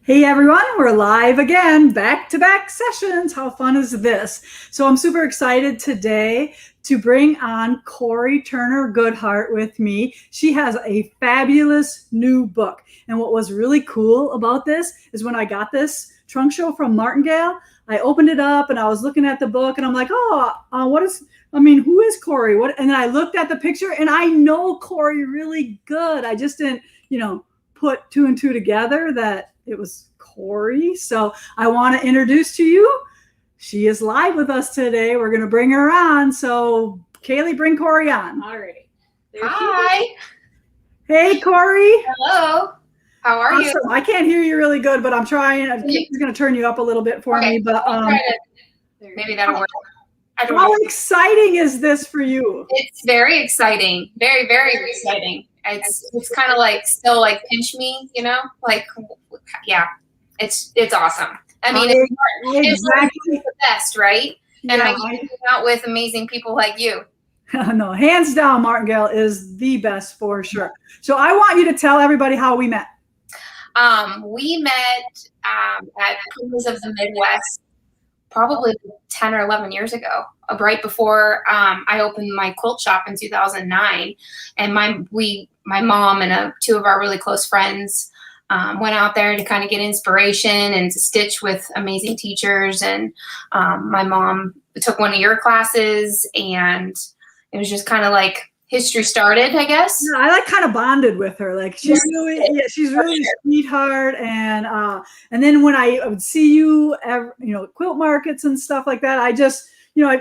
Hey everyone, we're live again, back-to-back sessions. How fun is this? So I'm super excited today to bring on Kori Turner-Goodhart with me. She has a fabulous new book. And what was really cool about this is when I got this trunk show from Martingale, I opened it up and I was looking at the book and I'm like, who is Kori? And then I looked at the picture and I know Kori really good. I just didn't, put two and two together that it was Kori. So I want to introduce to you. She is live with us today. We're going to bring her on. So Kaylee, bring Kori on. All right. Hi. Hey, Kori. Hello. How are you? I can't hear you really good, but I'm trying. I'm going to turn you up a little bit for me. But maybe that'll work. How exciting is this for you? It's very exciting. Very, very exciting. It's kind of like still like pinch me, yeah, it's awesome. I mean, it's the best, right? And I hang out with amazing people like you. No, hands down, Martingale is the best for sure. So I want you to tell everybody how we met. We met at Beauties of the Midwest probably 10 or 11 years ago, right before I opened my quilt shop in 2009. And my mom and two of our really close friends went out there to kind of get inspiration and to stitch with amazing teachers. And my mom took one of your classes, and it was just kind of like history started, I guess. Yeah, I kind of bonded with her. Like she's really a sweetheart. And then when I would see you, quilt markets and stuff like that, I just,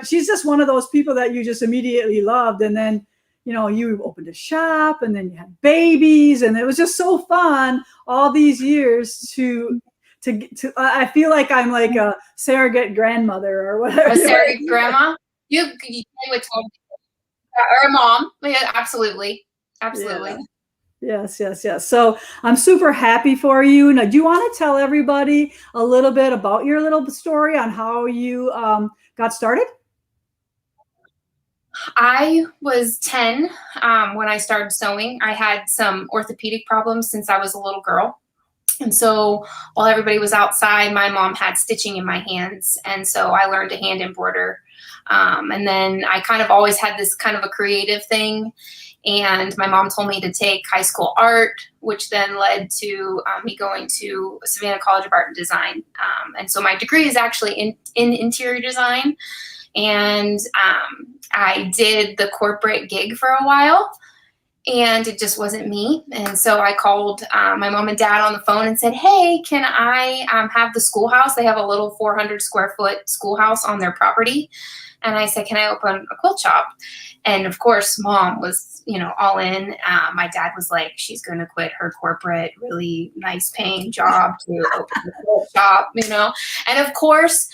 she's just one of those people that you just immediately loved. And then, you opened a shop, and then you had babies, and it was just so fun all these years to I feel like I'm like a surrogate grandmother or whatever. A surrogate grandma? You play with Tote. Or a mom. Yeah, absolutely. Yeah. Yes. So I'm super happy for you. Now, do you want to tell everybody a little bit about your little story on how you got started? I was 10 when I started sewing. I had some orthopedic problems since I was a little girl. And so while everybody was outside, my mom had stitching in my hands. And so I learned to hand embroider. And then I kind of always had this kind of a creative thing. And my mom told me to take high school art, which then led to me going to Savannah College of Art and Design. And so my degree is actually in interior design. And I did the corporate gig for a while, and it just wasn't me. And so I called my mom and dad on the phone and said, hey, can I have the schoolhouse? They have a little 400 square foot schoolhouse on their property. And I said, can I open a quilt shop? And of course, mom was, all in. My dad was like, she's going to quit her corporate, really nice paying job to open a quilt shop, And of course,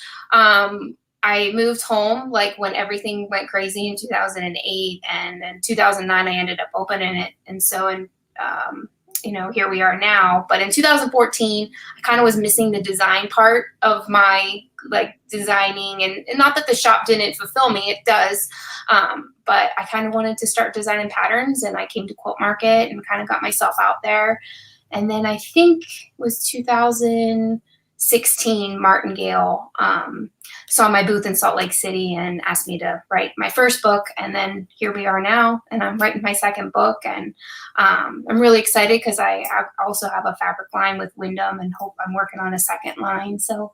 I moved home like when everything went crazy in 2008, and in 2009 I ended up opening it. And so, here we are now. But in 2014, I kind of was missing the design part of my designing, and not that the shop didn't fulfill me, it does. But I kind of wanted to start designing patterns, and I came to Quilt Market and kind of got myself out there. And then I think it was 2016, Martingale saw my booth in Salt Lake City and asked me to write my first book. And then here we are now, and I'm writing my second book. And I'm really excited because I also have a fabric line with Wyndham, and hope I'm working on a second line. So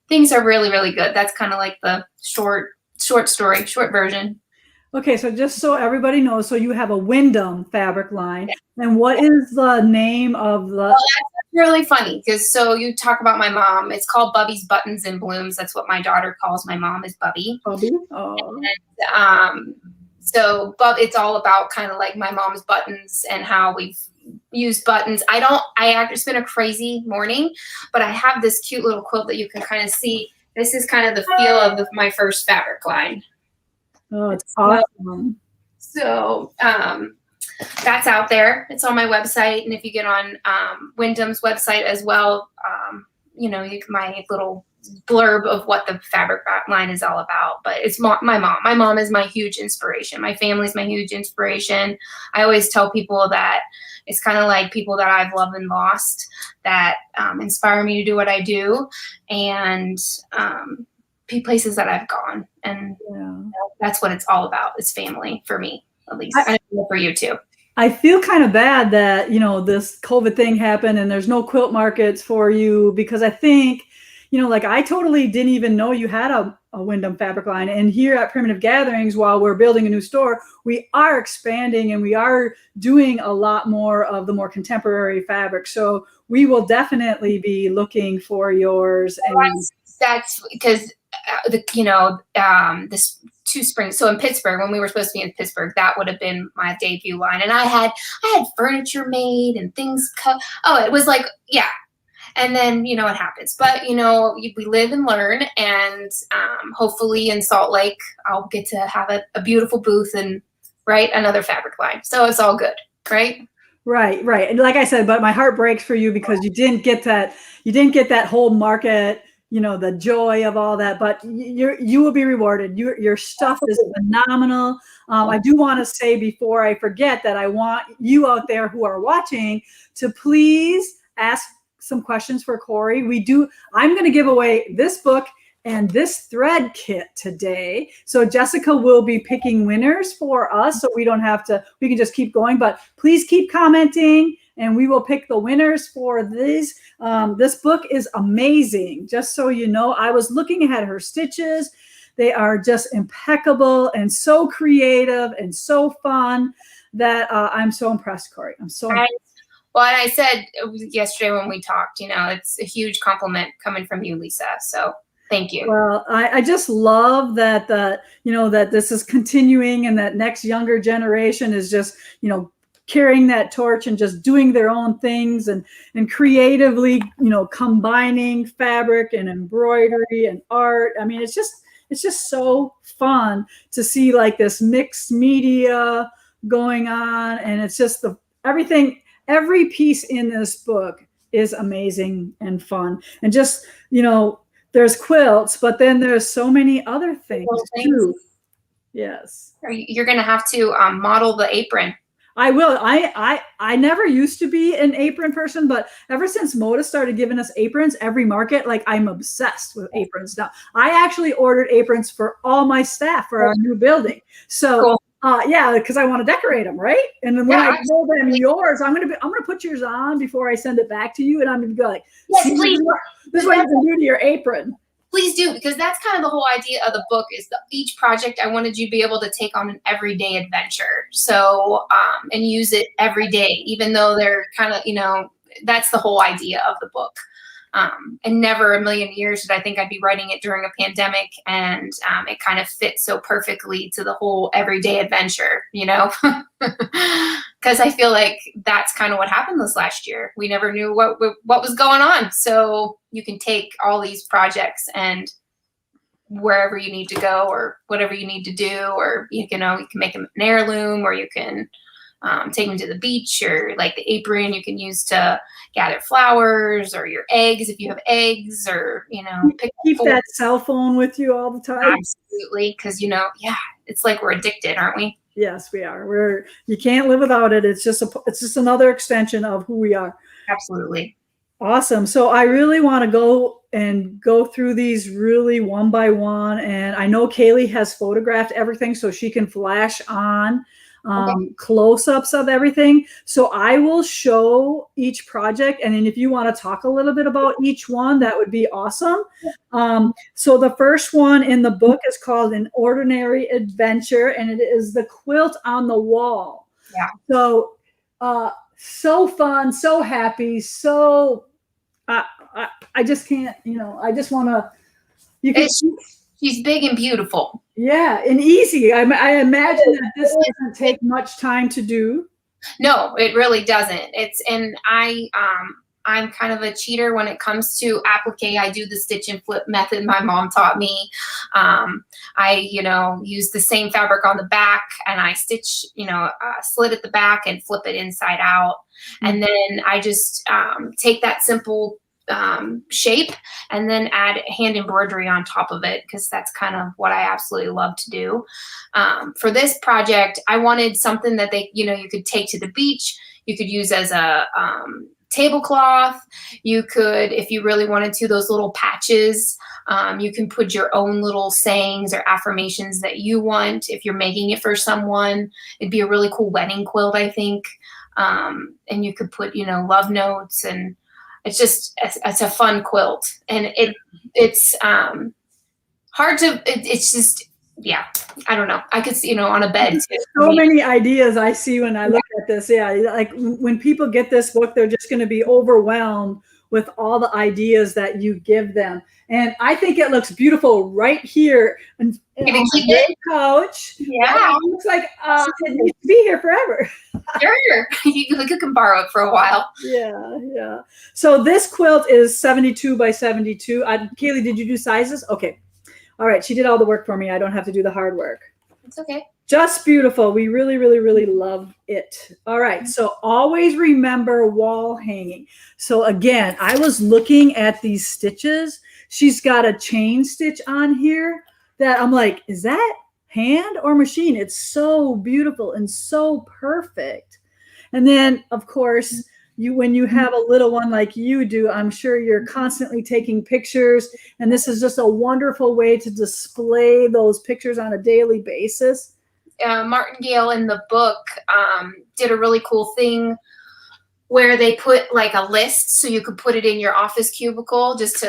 things are really, really good. That's kind of like the short version. Okay, so just so everybody knows, so you have a Wyndham fabric line. And what is the name of the... Well, that's really funny, because so you talk about my mom. It's called Bubby's Buttons and Blooms. That's what my daughter calls my mom, is Bubby. Bubby? Oh. And, so it's all about kind of like my mom's buttons and how we've used buttons. It's been a crazy morning, but I have this cute little quilt that you can kind of see. This is kind of the feel of my first fabric line. Oh, it's awesome. So that's out there. It's on my website. And if you get on Wyndham's website as well, my little blurb of what the fabric line is all about, but it's my mom. My mom is my huge inspiration. My family's my huge inspiration. I always tell people that it's kind of like people that I've loved and lost that inspire me to do what I do, and places that I've gone. And that's what it's all about. It's family for me, at least. I know for you too. I feel kind of bad that, this COVID thing happened and there's no quilt markets for you, because I think, like I totally didn't even know you had a Wyndham fabric line. And here at Primitive Gatherings, while we're building a new store, we are expanding and we are doing a lot more of the more contemporary fabric. So we will definitely be looking for yours. And that's because, this 2 springs. So in Pittsburgh, when we were supposed to be in Pittsburgh, that would have been my debut line. And I had furniture made and things cut. Oh, it was like, yeah. And then, it happens. But, we live and learn. And hopefully in Salt Lake, I'll get to have a beautiful booth and write another fabric line. So it's all good, right? Right. And like I said, but my heart breaks for you because you didn't get that whole market, the joy of all that, but you will be rewarded. Your stuff is phenomenal. I do want to say before I forget that I want you out there who are watching to please ask some questions for Kori. I'm going to give away this book and this thread kit today. So Jessica will be picking winners for us, so we can just keep going, but please keep commenting and we will pick the winners for these. This book is amazing. Just so you know, I was looking at her stitches. They are just impeccable and so creative and so fun that I'm so impressed, Kori. I'm so impressed. Well, and I said yesterday when we talked, it's a huge compliment coming from you, Lisa. So thank you. Well, I just love that that this is continuing and that next younger generation is just, carrying that torch and just doing their own things and creatively, combining fabric and embroidery and art. I mean, it's just so fun to see like this mixed media going on. And it's just every piece in this book is amazing and fun. And just, there's quilts, but then there's so many other things too. Yes. You're going to have to model the apron. I will. I never used to be an apron person, but ever since Moda started giving us aprons every market, like I'm obsessed with aprons now. I actually ordered aprons for all my staff for our new building. So cool. Because I want to decorate them, right? And then when I told them yours, I'm gonna put yours on before I send it back to you, and I'm gonna be like, yes, please. This is what you can do to your apron. Please do, because that's kind of the whole idea of the book is each project I wanted you to be able to take on an everyday adventure. So, and use it every day, even though they're kind of, that's the whole idea of the book. And never a million years did I think I'd be writing it during a pandemic, and it kind of fits so perfectly to the whole everyday adventure, because I feel like that's kind of what happened this last year. We never knew what was going on. So you can take all these projects and wherever you need to go or whatever you need to do, or you can make them an heirloom, or you can take them to the beach, or like the apron you can use to gather flowers, or your eggs if you have eggs, or keep that cell phone with you all the time. Absolutely, because it's like we're addicted, aren't we? Yes, we are. You can't live without it. It's just another extension of who we are. Absolutely. Awesome. So I really want to go through these really one by one, and I know Kaylee has photographed everything so she can flash on close-ups of everything. So I will show each project, and then if you want to talk a little bit about each one, that would be awesome. So the first one in the book is called An Ordinary Adventure, and it is the quilt on the wall. Yeah. So so fun, so happy, so I just can't, I just want to. She's big and beautiful. Yeah, and easy. I imagine that this doesn't take much time to do. No, it really doesn't. I'm kind of a cheater when it comes to applique. I do the stitch and flip method my mom taught me. I use the same fabric on the back, and I stitch, slit at the back and flip it inside out. And then I just take that simple shape, and then add hand embroidery on top of it, because that's kind of what I absolutely love to do. For this project, I wanted something that you could take to the beach. You could use as a tablecloth. You could, if you really wanted to, those little patches. You can put your own little sayings or affirmations that you want. If you're making it for someone, it'd be a really cool wedding quilt, I think. And you could put, love notes, and it's a fun quilt. And it's hard to, it's just, yeah, I don't know. I could see, on a bed too. So many ideas I see when I look at this. Yeah, like when people get this book, they're just going to be overwhelmed with all the ideas that you give them. And I think it looks beautiful right here on the couch. Yeah. It looks like it needs to be here forever. Sure. You can borrow it for a while. Yeah. So this quilt is 72 by 72. Kaylee, did you do sizes? Okay. All right. She did all the work for me. I don't have to do the hard work. It's okay. Just beautiful. We really, really, really love it. All right. So always remember wall hanging. So again, I was looking at these stitches. She's got a chain stitch on here that I'm like, is that hand or machine? It's so beautiful and so perfect. And then, of course, when you have a little one like you do, I'm sure you're constantly taking pictures. And this is just a wonderful way to display those pictures on a daily basis. Martingale in the book did a really cool thing where they put like a list, so you could put it in your office cubicle just to,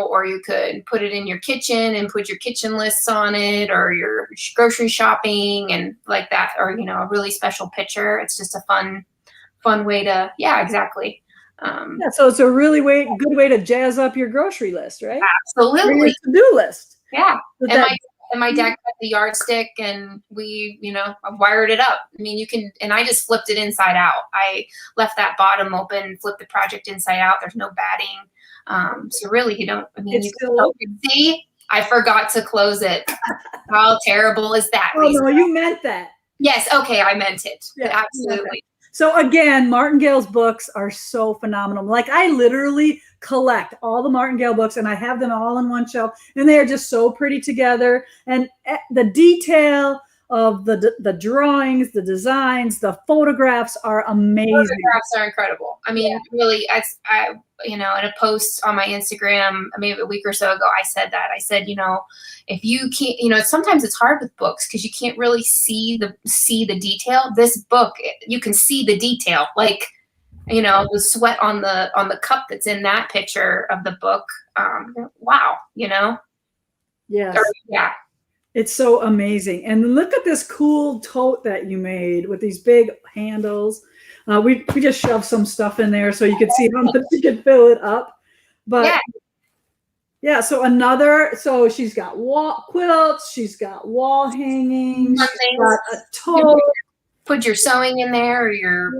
or you could put it in your kitchen and put your kitchen lists on it, or your grocery shopping and like that, or, a really special picture. It's just a fun way to, yeah, exactly. So it's a really good way to jazz up your grocery list, right? Absolutely. Or your to-do list. Yeah. And my dad cut the yardstick, and we, wired it up. I mean, you can, and I just flipped it inside out. I left that bottom open, flipped the project inside out. There's no batting. So really, you don't, you can see, I forgot to close it. How terrible is that? Oh, no, you meant that. Yes. Okay. I meant it. Yeah, absolutely. So again, Martingale's books are so phenomenal. Like I literally collect all the Martingale books, and I have them all on one shelf, and they are just so pretty together. And the detail of the drawings, the designs, the photographs are amazing. Photographs are incredible. I mean, really, I in a post on my Instagram, maybe a week or so ago, I said, if you can't, sometimes it's hard with books because you can't really see the detail. This book, you can see the detail, like, the sweat on the cup that's in that picture of the book. Wow, Yes. Yeah. It's so amazing. And look at this cool tote that you made with these big handles. We just shoved some stuff in there so you could see how much you could fill it up. But yeah, so she's got wall quilts, she's got wall hangings, she's got a tote. Put your sewing in there, or your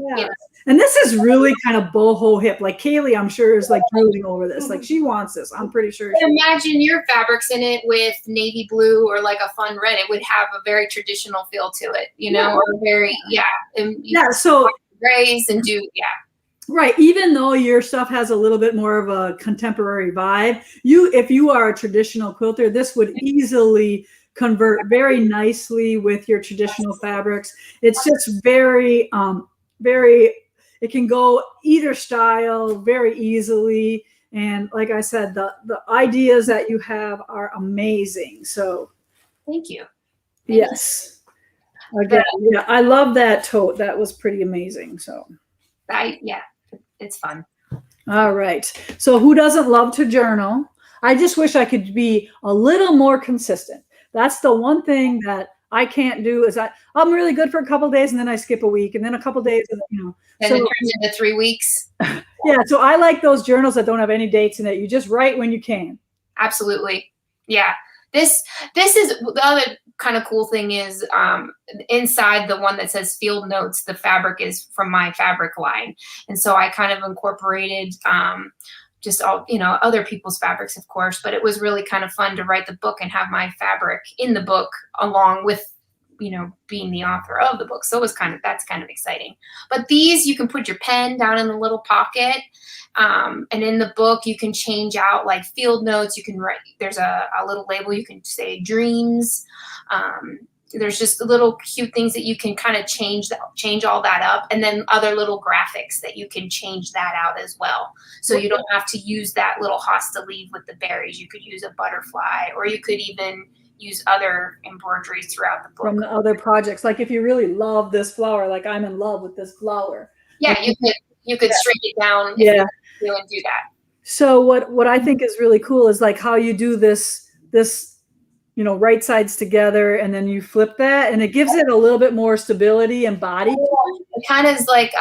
And this is really kind of boho hip. Like Kaylee, I'm sure, is like drooling over this. Like she wants this. I'm pretty sure. Imagine your fabrics in it with navy blue or like a fun red. It would have a very traditional feel to it, or very, So grays and right. Even though your stuff has a little bit more of a contemporary vibe, if you are a traditional quilter, this would easily convert very nicely with your traditional fabrics. It's just very, it can go either style very easily. And like I said, the ideas that you have are amazing. So thank you. Yes. Again, I love that tote. That was pretty amazing. So it's fun. All right. So who doesn't love to journal? I just wish I could be a little more consistent. That's the one thing that I can't do is I'm really good for a couple of days, and then I skip a week, and then a couple of days, and And it turns into 3 weeks. Yeah. So I like those journals that don't have any dates in it. You just write when you can. Absolutely. Yeah. This is the other kind of cool thing is inside the one that says field notes, the fabric is from my fabric line. And so I kind of incorporated just all, other people's fabrics, of course, but it was really kind of fun to write the book and have my fabric in the book along with being the author of the book. So that's kind of exciting. But these, you can put your pen down in the little pocket. And in the book, you can change out like field notes. You can write, there's a little label. You can say dreams. There's just little cute things that you can kind of change all that up. And then other little graphics that you can change that out as well. So you don't have to use that little hosta leaf with the berries. You could use a butterfly, or you could even use other embroideries throughout the book. From the other projects. Like if you really love this flower, like I'm in love with this flower. Yeah, you could shrink it down if you and do that. So what I think is really cool is like how you do this right sides together, and then you flip that, and it gives it a little bit more stability and body. It kind of is like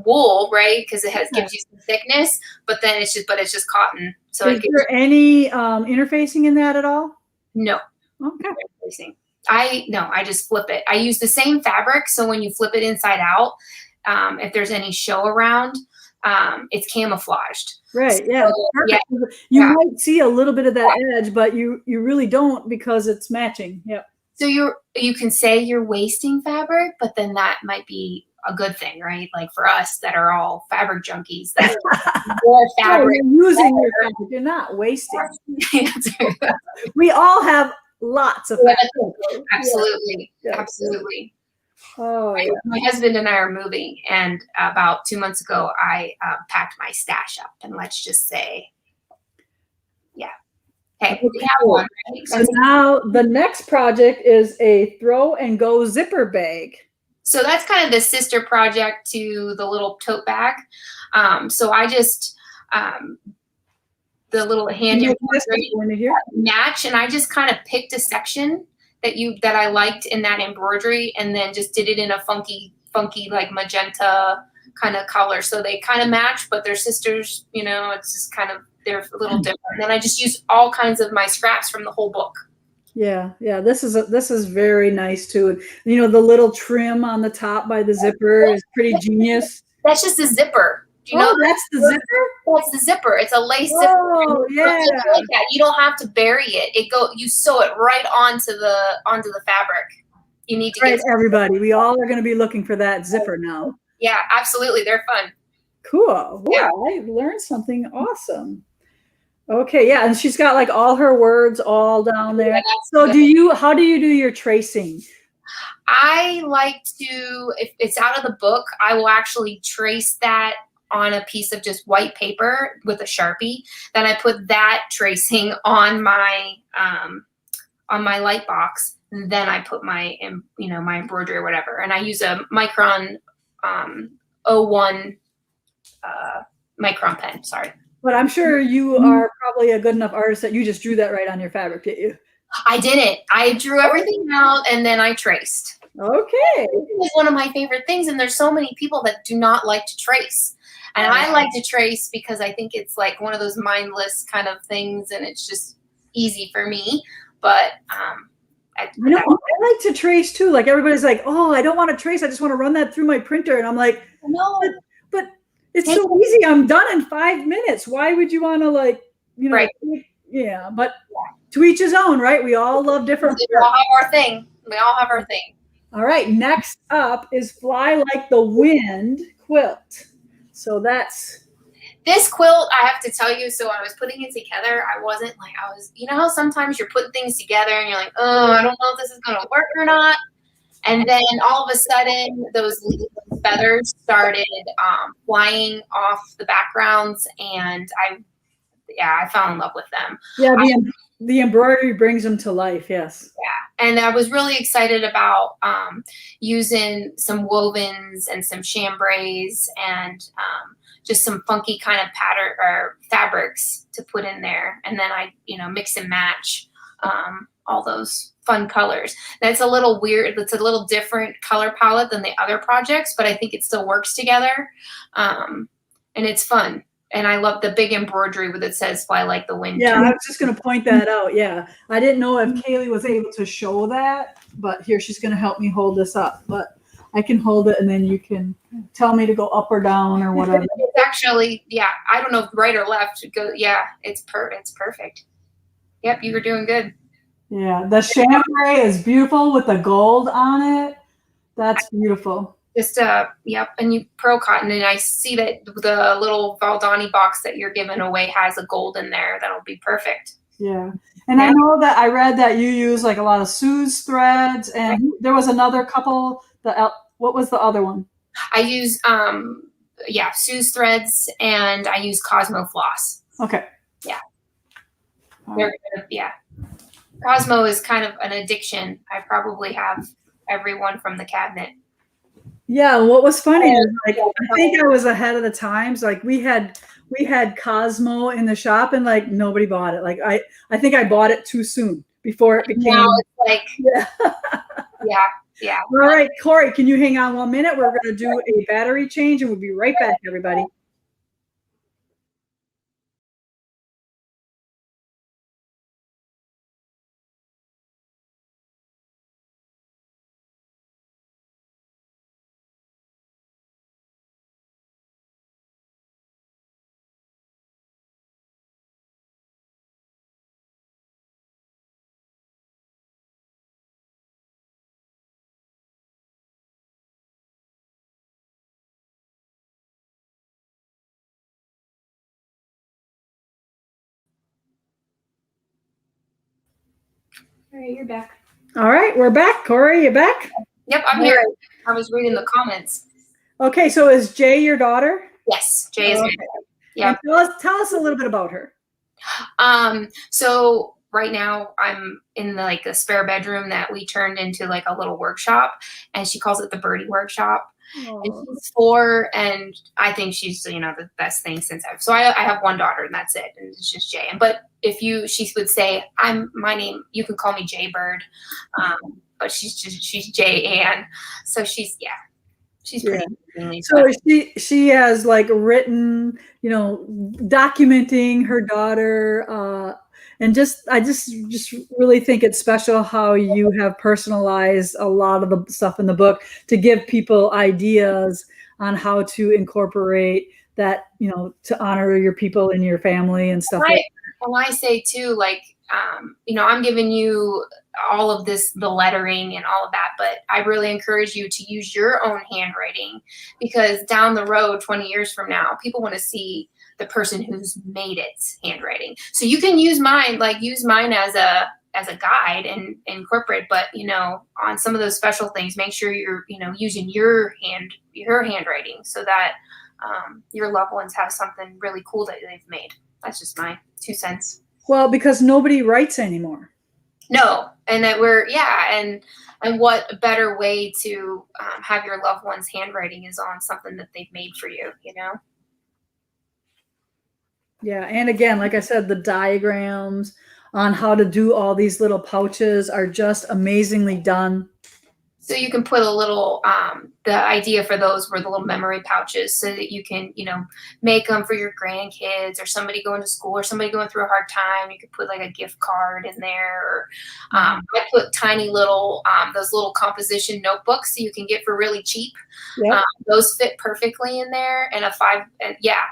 wool, right? Because it gives you some thickness, but then it's just cotton. So is there any interfacing in that at all? No. Okay. Interfacing. I just flip it. I use the same fabric, so when you flip it inside out, if there's any show around, it's camouflaged. Right. Yeah. So, you might see a little bit of that edge, but you really don't, because it's matching. Yep. So you can say you're wasting fabric, but then that might be a good thing, right? Like for us that are all fabric junkies, that's more fabric. You're using your fabric. You're not wasting. We all have lots of fabric. Absolutely. Yeah. Absolutely. Oh, yeah. My husband and I are moving, and about 2 months ago, I packed my stash up, and let's just say, hey, we have one. Right? So now the next project is a throw and go zipper bag. So that's kind of the sister project to the little tote bag. So I just the little hand match, and I just kind of picked a section that I liked in that embroidery, and then just did it in a funky like magenta kind of color. So they kind of match, but they're sisters, it's just kind of, they're a little different. And then I just used all kinds of my scraps from the whole book. Yeah. This is very nice too. The little trim on the top by the zipper is pretty genius. That's just a zipper. Do you know that's the zipper? That's the zipper. It's a lace zipper. Oh, yeah. Like that. You don't have to bury it. You sew it right onto the fabric. You need to everybody. We all are going to be looking for that zipper now. Yeah, absolutely. They're fun. Cool. Yeah, I learned something awesome. Okay, yeah, and she's got like all her words all down there. So how do you do your tracing? I like to, if it's out of the book, I will actually trace that on a piece of just white paper with a Sharpie. Then I put that tracing on my light box. And then I put my my embroidery or whatever. And I use a Micron 01 Micron pen. Sorry. But I'm sure you are probably a good enough artist that you just drew that right on your fabric, didn't you? I didn't. I drew everything out and then I traced. Okay. It's one of my favorite things. And there's so many people that do not like to trace. And I like to trace because I think it's like one of those mindless kind of things, and it's just easy for me. But I like to trace too. Like everybody's like, oh, I don't want to trace. I just want to run that through my printer. And I'm like, no, but it's so easy. I'm done in 5 minutes. Why would you want to right. Yeah, but to each his own, right? We all love different. We all have our thing. All right. Next up is Fly Like the Wind quilt. So this quilt, I have to tell you, so I was putting it together. How sometimes you're putting things together and you're like, oh, I don't know if this is going to work or not. And then all of a sudden, those feathers started flying off the backgrounds, and I fell in love with them. Yeah, the embroidery brings them to life, yes. Yeah, and I was really excited about using some wovens and some chambrays and just some funky kind of pattern or fabrics to put in there. And then I, mix and match all those fun colors. That's a little weird. It's a little different color palette than the other projects, but I think it still works together. And it's fun. And I love the big embroidery with it says Fly Like the Wind. Yeah, I was just going to point that out. Yeah. I didn't know if Kaylee was able to show that, but here she's going to help me hold this up. But I can hold it and then you can tell me to go up or down or whatever. It's actually, I don't know if right or left. It's perfect. Yep, you were doing good. Yeah, the chambray is beautiful with the gold on it. That's beautiful. Just yep, and you pearl cotton, and I see that the little Valdani box that you're giving away has a gold in there. That'll be perfect. Yeah, and I know that I read that you use like a lot of Sue's threads, and there was another couple. What was the other one? I use Sue's threads, and I use Cosmo floss. Okay. Yeah. They're good. Yeah. Cosmo is kind of an addiction. I probably have everyone from the cabinet. Yeah, what was funny is like I think I was ahead of the times. Like we had Cosmo in the shop and like nobody bought it. Like I think I bought it too soon before it became. Now it's like yeah. All right, Kori, can you hang on 1 minute? We're going to do a battery change and we'll be right back, everybody. All right, you're back. All right, we're back. Kori, you back? Yep, I'm here. I was reading the comments. Okay, so is Jay your daughter? Yes, Jay is. Okay. Yeah. Tell us a little bit about her. So right now I'm in the spare bedroom that we turned into like a little workshop, and she calls it the Birdie Workshop. And she's 4, and I think she's the best thing since I've. So I have one daughter, and that's it, and it's just Jay. But she would say my name. You can call me Jay Bird, but she's Jay Ann. So she's pretty. So she has like written, documenting her daughter, and I just really think it's special how you have personalized a lot of the stuff in the book to give people ideas on how to incorporate that, to honor your people in your family and stuff. And I say too, I'm giving you all of the lettering and all of that, but I really encourage you to use your own handwriting, because down the road, 20 years from now, people want to see the person who's made its handwriting. So you can use mine as a guide and incorporate, but on some of those special things, make sure you're using your handwriting so that your loved ones have something really cool that they've made. That's just my 2 cents. Well, because nobody writes anymore. No, and that and what better way to have your loved one's handwriting is on something that they've made for you, Yeah, and again, like I said, the diagrams on how to do all these little pouches are just amazingly done. So you can put a little, the idea for those were the little memory pouches, so that you can, make them for your grandkids or somebody going to school or somebody going through a hard time. You could put like a gift card in there. Or I put tiny little, those little composition notebooks that you can get for really cheap. Yep. Those fit perfectly in there. And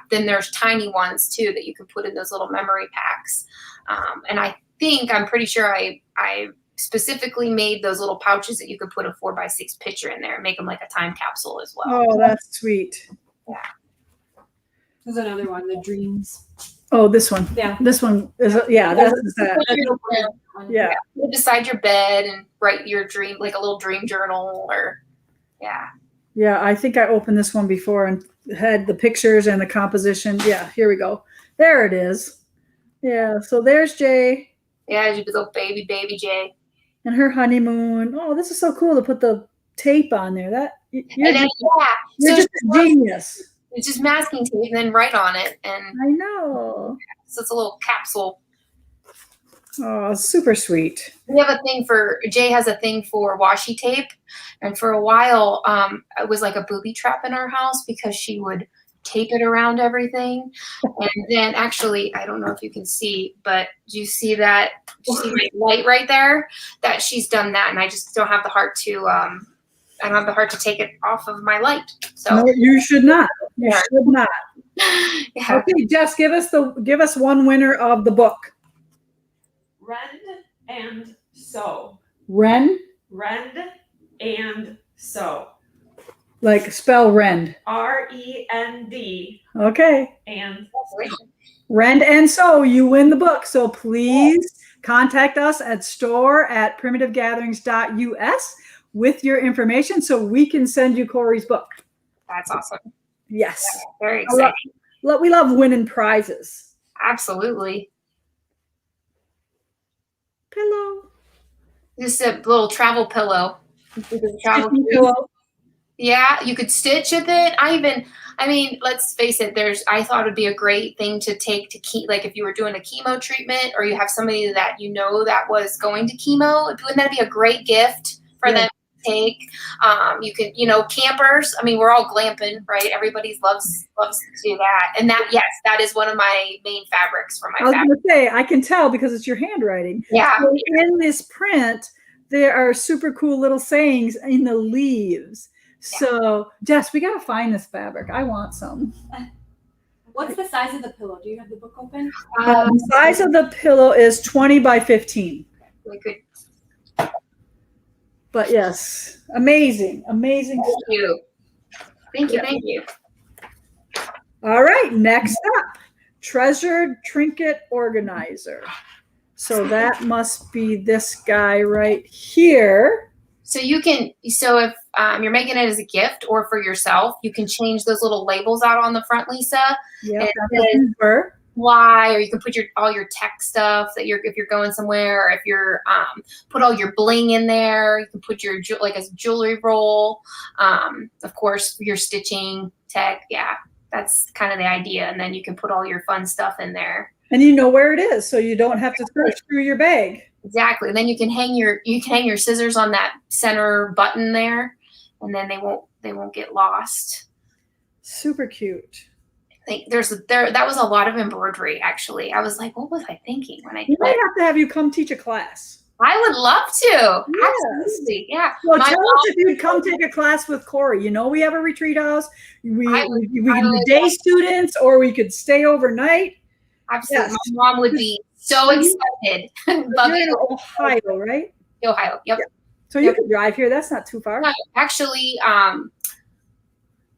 then there's tiny ones too that you can put in those little memory packs. And I'm pretty sure I specifically made those little pouches that you could put a 4x6 picture in there and make them like a time capsule as well. Oh, that's sweet. Yeah. There's another one, the dreams. Oh, this one. Yeah. This one is that. Yeah. Put it beside your bed and write your dream, like a little dream journal, or Yeah, I think I opened this one before and had the pictures and the composition. Yeah, here we go. There it is. Yeah, so there's Jay. Yeah, you little baby Jay. And her honeymoon. Oh, this is so cool to put the tape on there. You're just a genius. It's just masking tape and then write on it. And I know. So it's a little capsule. Oh, super sweet. Jay has a thing for washi tape. And for a while, it was like a booby trap in our house because she would tape it around everything. And then actually, I don't know if you can see, but do you see that? Do you see my light right there? That she's done that, and I just don't have the heart to. I don't have the heart to take it off of my light. So no, you should not. You should not. Yeah. Okay, Jess, give us one winner of the book. Red and sew. Rend, Rend and sew. like spell rend. R-E-N-D Okay. and Rend and sew, you win the book. So please contact us at store@primitivegatherings.us with your information so we can send you Kori's book. That's awesome. Yes. Yeah, very exciting. We love winning prizes. Absolutely. Pillow. Just a little travel pillow. Travel Pillow. Yeah, you could stitch with it. I mean, let's face it, I thought it'd be a great thing to take to keep, like if you were doing a chemo treatment or you have somebody that you know that was going to chemo, wouldn't that be a great gift for them to take? You could, campers. I mean, we're all glamping, right? Everybody loves to do that. And that, yes, that is one of my main fabrics for my I was fabric. going to say, I can tell because it's your handwriting. Yeah. So in this print, there are super cool little sayings in the leaves. So, Jess, we got to find this fabric. I want some. What's the size of the pillow? Do you have the book open? The size of the pillow is 20 by 15. We could. But yes, amazing. Thank you. Thank you. All right, next up, Treasured Trinket Organizer. So that must be this guy right here. So if you're making it as a gift or for yourself, you can change those little labels out on the front, Lisa. Yeah. Why, or you can put all your tech stuff if you're going somewhere, or if you're put all your bling in there. You can put your like a jewelry roll. Of course, your stitching tech. Yeah, that's kind of the idea. And then you can put all your fun stuff in there. And you know where it is, so you don't have to search through your bag. Exactly. And then you can hang your scissors on that center button there, and then they won't get lost. Super cute. That was a lot of embroidery, actually. I was like, what was I thinking when I did might have to have you come teach a class. I would love to. Yes. Absolutely. Yeah. Well, tell us if you'd come take a class with Kori. We have a retreat house. We can be day students, or we could stay overnight. Absolutely. Yes. My mom would be so excited. You're in Ohio, right? Ohio. Yep. Yeah. So you can drive here. That's not too far. No, actually,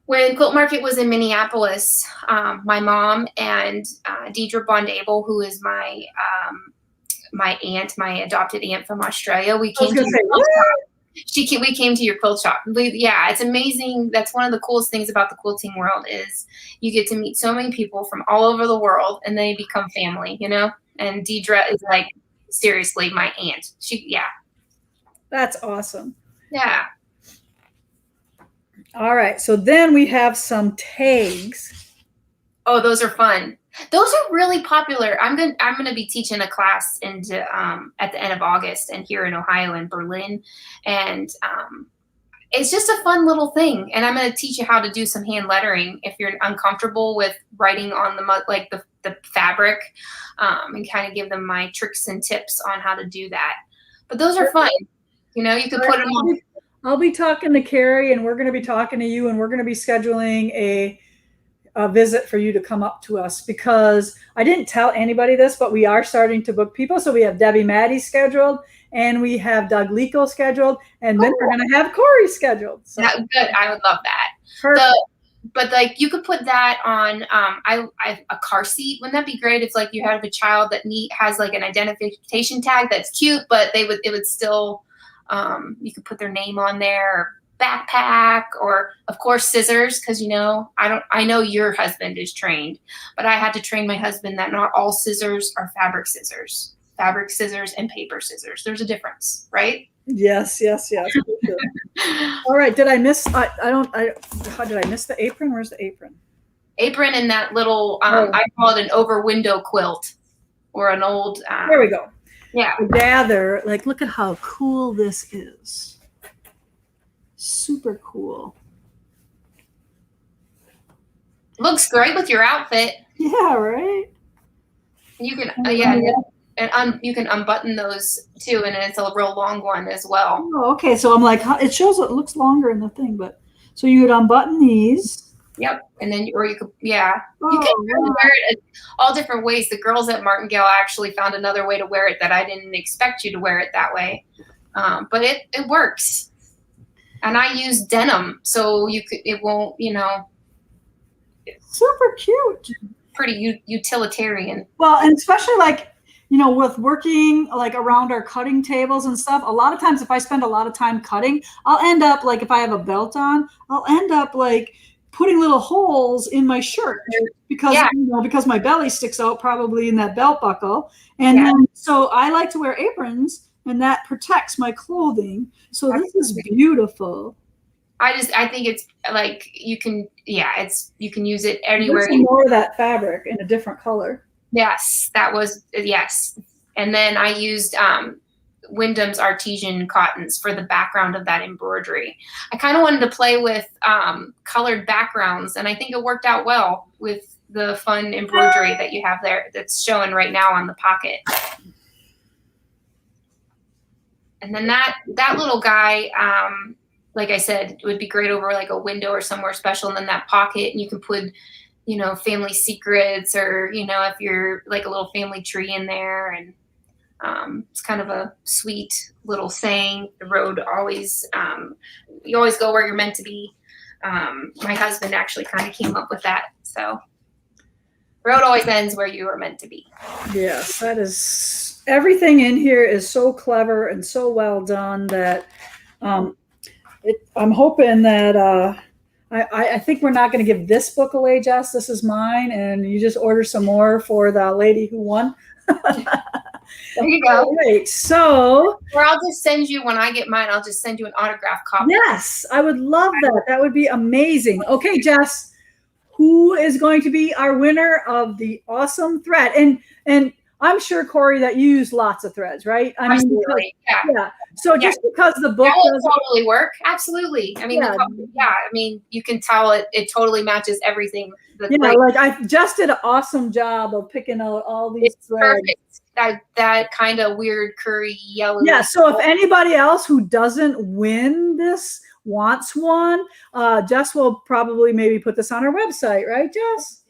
when Quilt Market was in Minneapolis, my mom and Deidre Bondable, who is my adopted aunt from Australia, we came to your quilt shop. We came to your quilt shop. Yeah, it's amazing. That's one of the coolest things about the quilting world is you get to meet so many people from all over the world, and they become family. And Deidre is like seriously my aunt. That's awesome. Yeah. All right. So then we have some tags. Oh, those are fun. Those are really popular. I'm gonna be teaching a class at the end of August, and here in Ohio in Berlin, and it's just a fun little thing. And I'm gonna teach you how to do some hand lettering if you're uncomfortable with writing on the fabric, and kind of give them my tricks and tips on how to do that. But those are fun. You can put them on. I'll be talking to Carrie, and we're going to be talking to you, and we're going to be scheduling a visit for you to come up to us, because I didn't tell anybody this, but we are starting to book people. So we have Debbie Maddie scheduled, and we have Doug Lico scheduled, and then we're going to have Kori scheduled. So. Yeah, good. I would love that. Perfect. But you could put that on a car seat. Wouldn't that be great if you have a child that has like an identification tag that's cute, but it would still you could put their name on there, or backpack, or of course scissors, because I know your husband is trained, but I had to train my husband that not all scissors are fabric scissors. Fabric scissors and paper scissors. There's a difference, right? Yes. Sure. All right. Did I miss? How did I miss the apron? Where's the apron? Apron and that little I call it an over window quilt, or an old. There we go. Yeah. Gather, look at how cool this is. Super cool. Looks great with your outfit. Yeah, right? You can, and you can unbutton those too, and it's a real long one as well. Oh, okay. So I'm like, it looks longer in the thing, but so you would unbutton these. Yep. And then, or you could, yeah, you Oh, can really wow. wear it all different ways. The girls at Martingale actually found another way to wear it that I didn't expect you to wear it that way. But it works. And I use denim, so it won't, Super cute. pretty utilitarian. Well, and especially like, with working like around our cutting tables and stuff, a lot of times if I spend a lot of time cutting, I'll end up like, if I have a belt on, I'll end up like putting little holes in my shirt because, Yeah. because my belly sticks out probably in that belt buckle. And Yeah. then, so I like to wear aprons and that protects my clothing. So this is beautiful. I think it's like you can use it anywhere. There's more of that fabric in a different color. Yes, yes. And then I used Wyndham's artesian cottons for the background of that embroidery. I kind of wanted to play with colored backgrounds, and I think it worked out well with the fun embroidery that you have there that's showing right now on the pocket. And then that little guy, like I said, it would be great over like a window or somewhere special. And then that pocket, and you can put, family secrets, or, if you're like a little family tree in there. And it's kind of a sweet little saying. The road always, you always go where you're meant to be. My husband actually kind of came up with that. So road always ends where you are meant to be. Yes, that is, everything in here is so clever and so well done that I'm hoping that I think we're not going to give this book away, Jess. This is mine, and you just order some more for the lady who won. There you go. All right, so. Or I'll just send you, when I get mine, I'll just send you an autographed copy. Yes, I would love that. That would be amazing. Okay, Jess, who is going to be our winner of the awesome thread? And I'm sure, Kori, that you use lots of threads, right? I mean, yeah. So just because the book will totally work, absolutely. I mean, I mean, you can tell it totally matches everything. Like I just did an awesome job of picking out all these threads. Perfect. That kind of weird curry yellow. Yeah. So if anybody else who doesn't win this wants one, Jess will probably maybe put this on our website, right, Jess?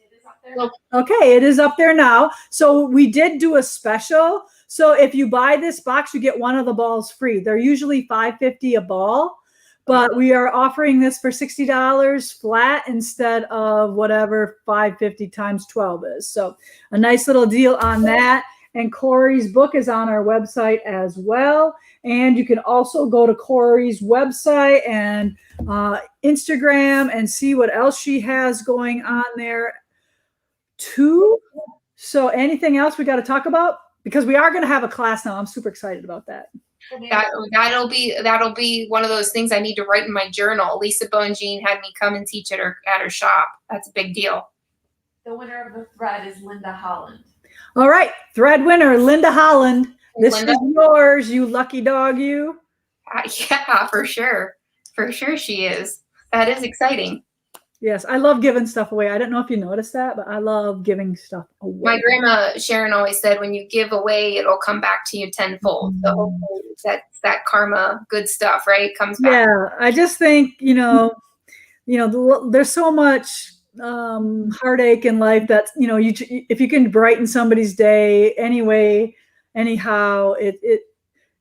Okay, it is up there now. So we did do a special. So if you buy this box, you get one of the balls free. They're usually $5.50 a ball, but we are offering this for $60 flat instead of whatever $5.50 times 12 is. So a nice little deal on that. And Kori's book is on our website as well. And you can also go to Kori's website and Instagram and see what else she has going on there too. So anything else we got to talk about? Because we are going to have a class now. I'm super excited about that. That'll be one of those things I need to write in my journal. Lisa Bonjean had me come and teach at her shop. That's a big deal. The winner of the thread is Linda Holland. All right, thread winner, Linda Holland. This is yours, you lucky dog, you. Yeah, for sure. For sure she is. That is exciting. Yes, I love giving stuff away. I don't know if you noticed that, but I love giving stuff away. My grandma Sharon always said, when you give away, it'll come back to you tenfold. So hopefully that karma, good stuff, right, comes back. Yeah, I just think, there's so much heartache in life that, if you can brighten somebody's day anyway, anyhow,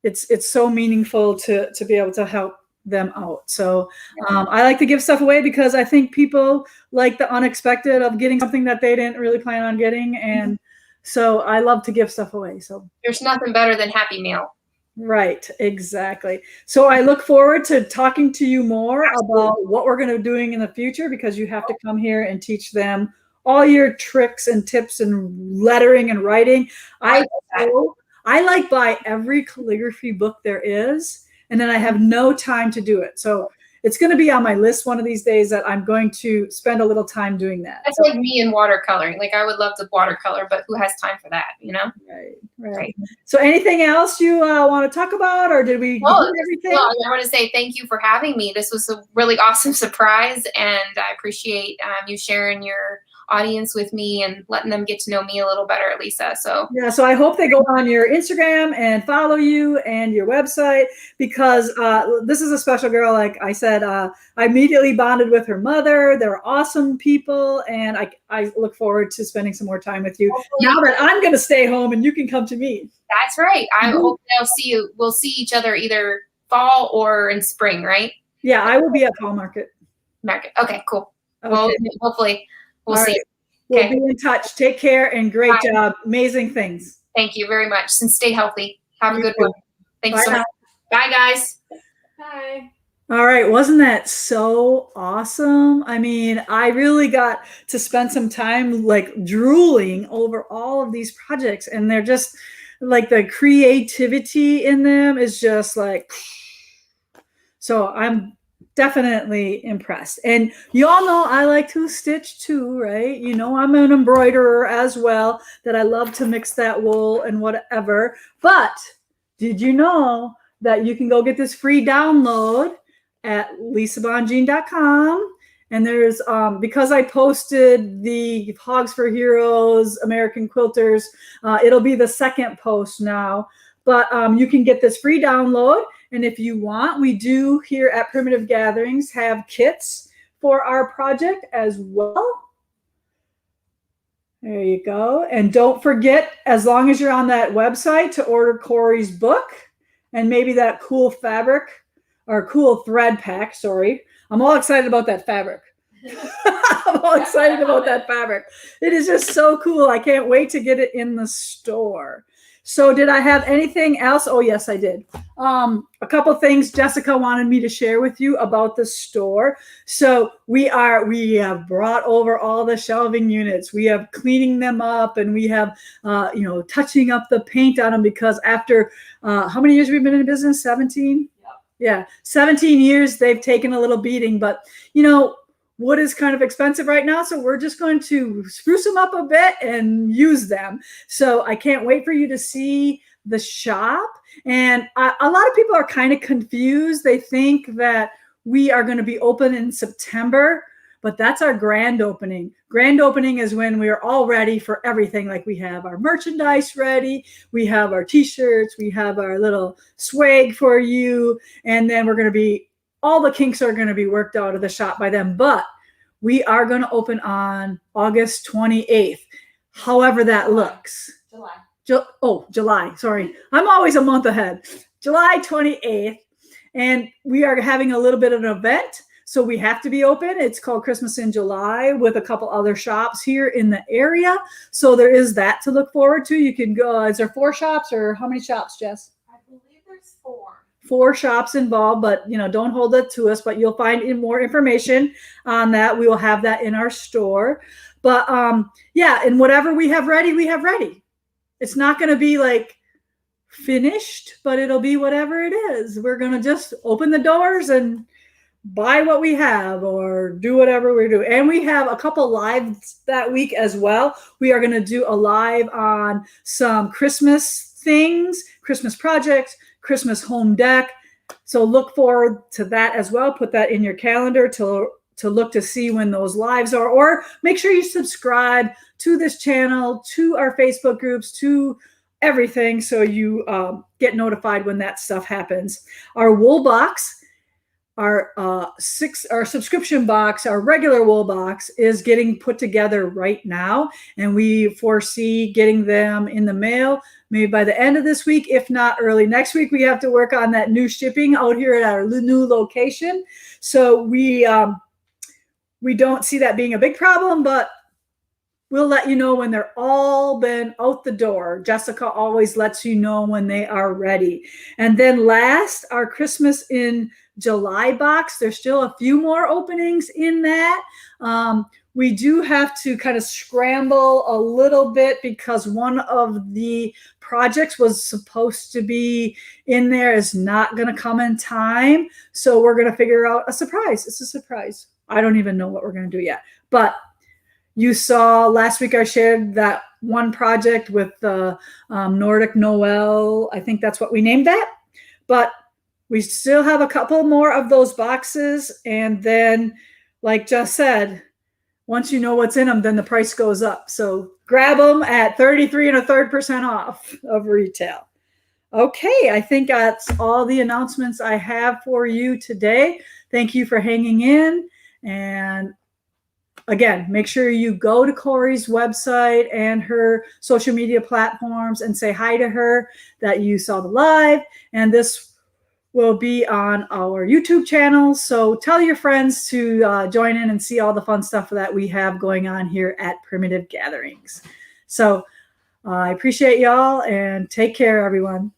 it's so meaningful to be able to help them out. So I like to give stuff away because I think people like the unexpected of getting something that they didn't really plan on getting. And so I love to give stuff away. So there's nothing better than Happy Meal. Right, exactly. So I look forward to talking to you more about what we're going to be doing in the future, because you have to come here and teach them all your tricks and tips and lettering and writing. I like buy every calligraphy book there is, and then I have no time to do it. So it's going to be on my list one of these days that I'm going to spend a little time doing that. That's like me in watercoloring. Like I would love to watercolor, but who has time for that, Right. So anything else you want to talk about, or did we do everything? Well, I want to say thank you for having me. This was a really awesome surprise, and I appreciate you sharing audience with me and letting them get to know me a little better, Lisa. So yeah, so I hope they go on your Instagram and follow you and your website, because this is a special girl. Like I said, I immediately bonded with her mother. They're awesome people, and I look forward to spending some more time with you now that I'm going to stay home and you can come to me. That's right. I hope I'll see you. We'll see each other either fall or in spring, right? Yeah, I will be at Fall Market. Okay, cool. Okay. Well, hopefully we'll All see. right. We'll Okay. be in touch. Take care and great job. Amazing things. Thank you very much. And stay healthy. Have a You good too. one. Thank you Bye so now. much. Bye, guys. Bye. All right. Wasn't that so awesome? I mean, I really got to spend some time like drooling over all of these projects, and they're just like the creativity in them is just like, so I'm definitely impressed. And you all know I like to stitch too, right? You know, I'm an embroiderer as well, that I love to mix that wool and whatever. But did you know that you can go get this free download at lisabonjean.com? And there's, because I posted the Hogs for Heroes, American Quilters, it'll be the second post now. But you can get this free download. And if you want, we do here at Primitive Gatherings have kits for our project as well. There you go. And don't forget, as long as you're on that website, to order Kori's book and maybe that cool fabric or cool thread pack. Sorry. I'm all excited about that fabric. I'm all excited about that fabric. It is just so cool. I can't wait to get it in the store. So did I have anything else? Oh, yes, I did. A couple things Jessica wanted me to share with you about the store. So we have brought over all the shelving units. We have cleaning them up, and we have, touching up the paint on them, because after how many years we've been in business? 17? Yeah, 17 years. They've taken a little beating, but wood is kind of expensive right now, so we're just going to spruce them up a bit and use them. So I can't wait for you to see the shop. And a lot of people are kind of confused. They think that we are going to be open in September, but that's our grand opening. Grand opening is when we are all ready for everything. Like we have our merchandise ready, we have our t-shirts, we have our little swag for you, and then all the kinks are going to be worked out of the shop by then. But we are going to open on August 28th, however that looks. July. Sorry. I'm always a month ahead. July 28th. And we are having a little bit of an event. So we have to be open. It's called Christmas in July, with a couple other shops here in the area. So there is that to look forward to. You can go. Is there 4 shops, or how many shops, Jess? I believe there's 4. 4 shops involved, but don't hold that to us, but you'll find more information on that. We will have that in our store. But and whatever we have ready, we have ready. It's not going to be like finished, but it'll be whatever it is. We're going to just open the doors and buy what we have, or do whatever we do. And we have a couple lives that week as well. We are going to do a live on some Christmas things, Christmas projects, Christmas home deck. So look forward to that as well. Put that in your calendar to look to see when those lives are, or make sure you subscribe to this channel, to our Facebook groups, to everything, so you get notified when that stuff happens. Our wool box, our subscription box, our regular wool box is getting put together right now, and we foresee getting them in the mail maybe by the end of this week, if not early next week. We have to work on that new shipping out here at our new location. So we don't see that being a big problem, but we'll let you know when they're all been out the door. Jessica always lets you know when they are ready. And then last, our Christmas in July box. There's still a few more openings in that. We do have to kind of scramble a little bit, because one of the projects was supposed to be in there, is not going to come in time. So we're going to figure out a surprise. It's a surprise. I don't even know what we're going to do yet. But you saw last week I shared that one project with the Nordic Noel. I think that's what we named that. But we still have a couple more of those boxes. And then, like Jess said, once you know what's in them, then the price goes up. So grab them at 33 1/3% off of retail. Okay, I think that's all the announcements I have for you today. Thank you for hanging in. And again, make sure you go to Kori's website and her social media platforms and say hi to her that you saw the live. And this will be on our YouTube channel. So tell your friends to join in and see all the fun stuff that we have going on here at Primitive Gatherings. So I appreciate y'all and take care, everyone.